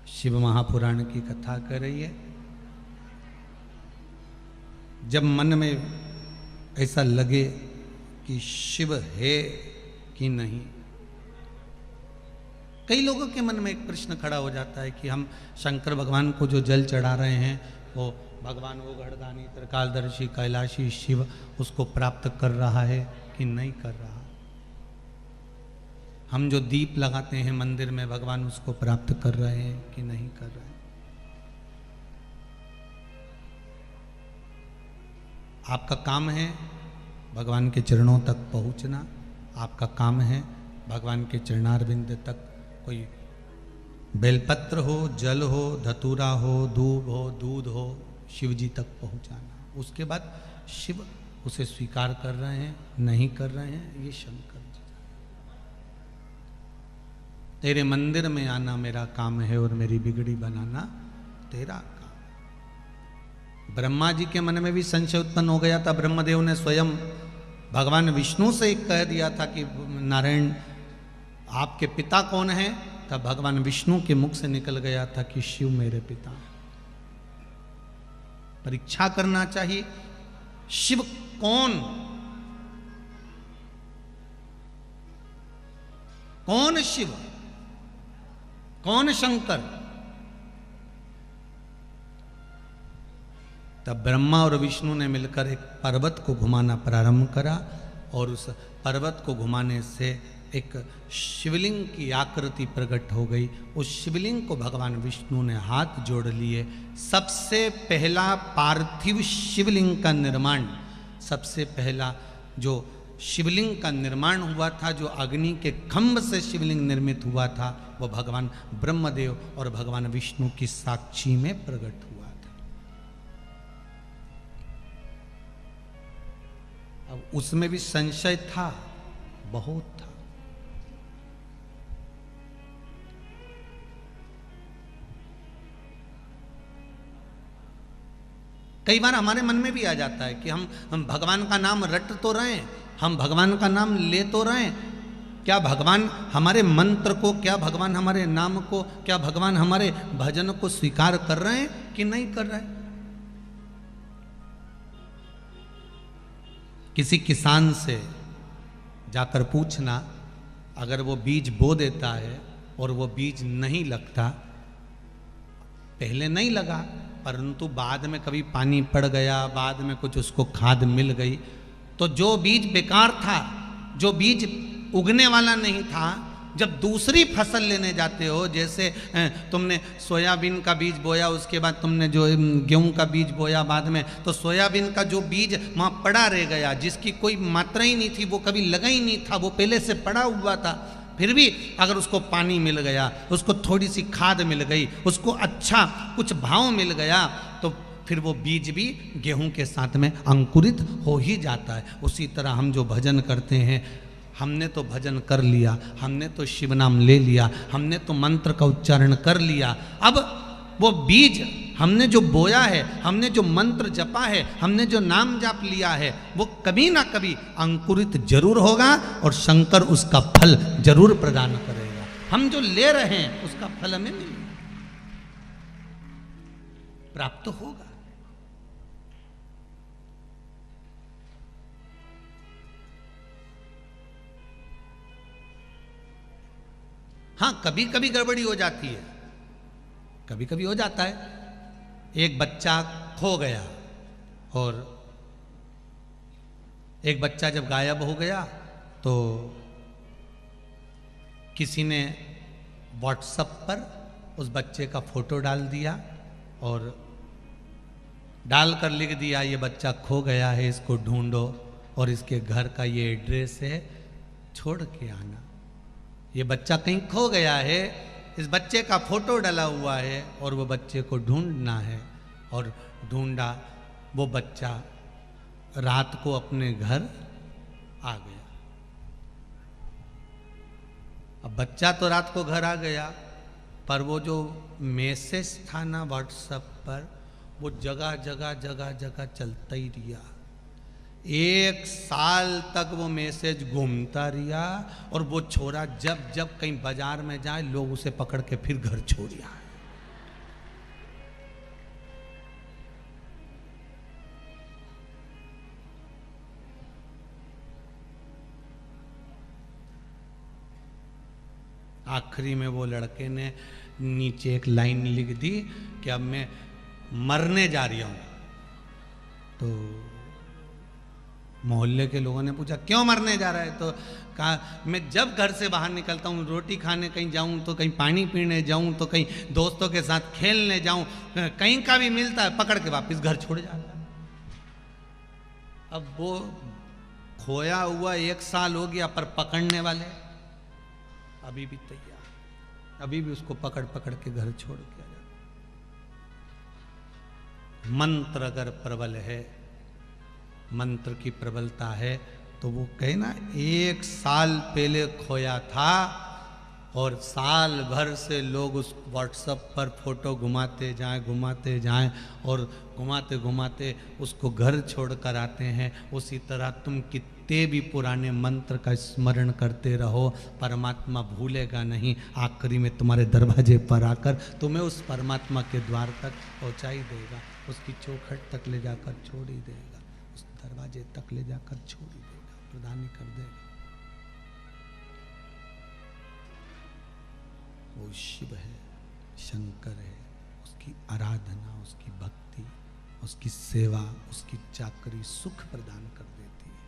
शिव महापुराण की कथा कर रही है। जब मन में ऐसा लगे कि शिव है कि नहीं, कई लोगों के मन में एक प्रश्न खड़ा हो जाता है कि हम शंकर भगवान को जो जल चढ़ा रहे हैं वो भगवान वो गढ़दानी त्रिकालदर्शी कैलाशी शिव उसको प्राप्त कर रहा है कि नहीं कर रहा। हम जो दीप लगाते हैं मंदिर में भगवान उसको प्राप्त कर रहे हैं कि नहीं कर रहे हैं। आपका काम है भगवान के चरणों तक पहुंचना, आपका काम है भगवान के चरणारविंद तक कोई बेलपत्र हो, जल हो, धतूरा हो, दूब हो, दूध हो, शिव जी तक पहुंचाना। उसके बाद शिव उसे स्वीकार कर रहे हैं नहीं कर रहे हैं, ये शंकर जी। तेरे मंदिर में आना मेरा काम है और मेरी बिगड़ी बनाना तेरा काम। ब्रह्मा जी के मन में भी संशय उत्पन्न हो गया था। ब्रह्मदेव ने स्वयं भगवान विष्णु से कह दिया था कि नारायण आपके पिता कौन है, तब भगवान विष्णु के मुख से निकल गया था कि शिव मेरे पिता हैं। परीक्षा करना चाहिए शिव कौन शिव, कौन शंकर। तब ब्रह्मा और विष्णु ने मिलकर एक पर्वत को घुमाना प्रारंभ करा और उस पर्वत को घुमाने से एक शिवलिंग की आकृति प्रकट हो गई। उस शिवलिंग को भगवान विष्णु ने हाथ जोड़ लिए। सबसे पहला पार्थिव शिवलिंग का निर्माण, सबसे पहला जो शिवलिंग का निर्माण हुआ था, जो अग्नि के खंभ से शिवलिंग निर्मित हुआ था, वो भगवान ब्रह्मदेव और भगवान विष्णु की साक्षी में प्रकट हुआ था। अब उसमें भी संशय था, बहुत था। कई बार हमारे मन में भी आ जाता है कि हम भगवान का नाम रट तो रहे हैं, हम भगवान का नाम ले तो रहे हैं, क्या भगवान हमारे मंत्र को, क्या भगवान हमारे नाम को, क्या भगवान हमारे भजन को स्वीकार कर रहे हैं कि नहीं कर रहे हैं। किसी किसान से जाकर पूछना, अगर वो बीज बो देता है और वो बीज नहीं लगता, पहले नहीं लगा परंतु बाद में कभी पानी पड़ गया, बाद में कुछ उसको खाद मिल गई, तो जो बीज बेकार था, जो बीज उगने वाला नहीं था, जब दूसरी फसल लेने जाते हो, जैसे तुमने सोयाबीन का बीज बोया, उसके बाद तुमने जो गेहूं का बीज बोया बाद में, तो सोयाबीन का जो बीज वहाँ पड़ा रह गया, जिसकी कोई मात्रा ही नहीं थी, वो कभी लगा ही नहीं था, वो पहले से पड़ा हुआ था। फिर भी अगर उसको पानी मिल गया, उसको थोड़ी सी खाद मिल गई, उसको अच्छा कुछ भाव मिल गया, तो फिर वो बीज भी गेहूं के साथ में अंकुरित हो ही जाता है। उसी तरह हम जो भजन करते हैं, हमने तो भजन कर लिया, हमने तो शिव नाम ले लिया, हमने तो मंत्र का उच्चारण कर लिया, अब वो बीज हमने जो बोया है, हमने जो मंत्र जपा है, हमने जो नाम जाप लिया है, वो कभी ना कभी अंकुरित जरूर होगा और शंकर उसका फल जरूर प्रदान करेगा। हम जो ले रहे हैं उसका फल हमें मिलेगा, प्राप्त होगा। हाँ, कभी कभी गड़बड़ी हो जाती है, कभी कभी हो जाता है। एक बच्चा खो गया और एक बच्चा जब गायब हो गया तो किसी ने व्हाट्सएप पर उस बच्चे का फोटो डाल दिया और डालकर लिख दिया, ये बच्चा खो गया है, इसको ढूंढो और इसके घर का ये एड्रेस है, छोड़ के आना। ये बच्चा कहीं खो गया है, इस बच्चे का फोटो डला हुआ है और वो बच्चे को ढूंढना है। और ढूंढा, वो बच्चा रात को अपने घर आ गया। अब बच्चा तो रात को घर आ गया, पर वो जो मैसेज था ना व्हाट्सएप पर, वो जगह जगह जगह जगह चलता ही रहा। 1 साल तक वो मैसेज घूमता रहा और वो छोरा जब जब कहीं बाजार में जाए लोग उसे पकड़ के फिर घर छोड़ आए। आखिरी में वो लड़के ने नीचे एक लाइन लिख दी कि अब मैं मरने जा रही हूँ। तो मोहल्ले के लोगों ने पूछा क्यों मरने जा रहा है? तो कहा मैं जब घर से बाहर निकलता हूँ, रोटी खाने कहीं जाऊँ तो कहीं पानी पीने जाऊँ तो कहीं दोस्तों के साथ खेलने जाऊँ, कहीं का भी मिलता है पकड़ के वापस घर छोड़ जाता है। अब वो खोया हुआ 1 साल हो गया, पर पकड़ने वाले अभी भी तैयार, अभी भी उसको पकड़ पकड़ के घर छोड़ के आ जाता। मंत्र अगर प्रबल है, मंत्र की प्रबलता है, तो वो कहे ना 1 साल पहले खोया था और साल भर से लोग उस व्हाट्सएप पर फोटो घुमाते जाएं और घुमाते घुमाते उसको घर छोड़कर आते हैं। उसी तरह तुम कितने भी पुराने मंत्र का स्मरण करते रहो, परमात्मा भूलेगा नहीं। आखिरी में तुम्हारे दरवाजे पर आकर तुम्हें उस परमात्मा के द्वार तक पहुंचा ही देगा, उसकी चौखट तक ले जाकर छोड़ ही देगा, उस दरवाजे तक ले जाकर छोड़ ही देगा, प्रदान ही कर देगा। वो शिव है, शंकर है, उसकी आराधना, उसकी भक्ति, उसकी सेवा, उसकी चाकरी सुख प्रदान कर देती है।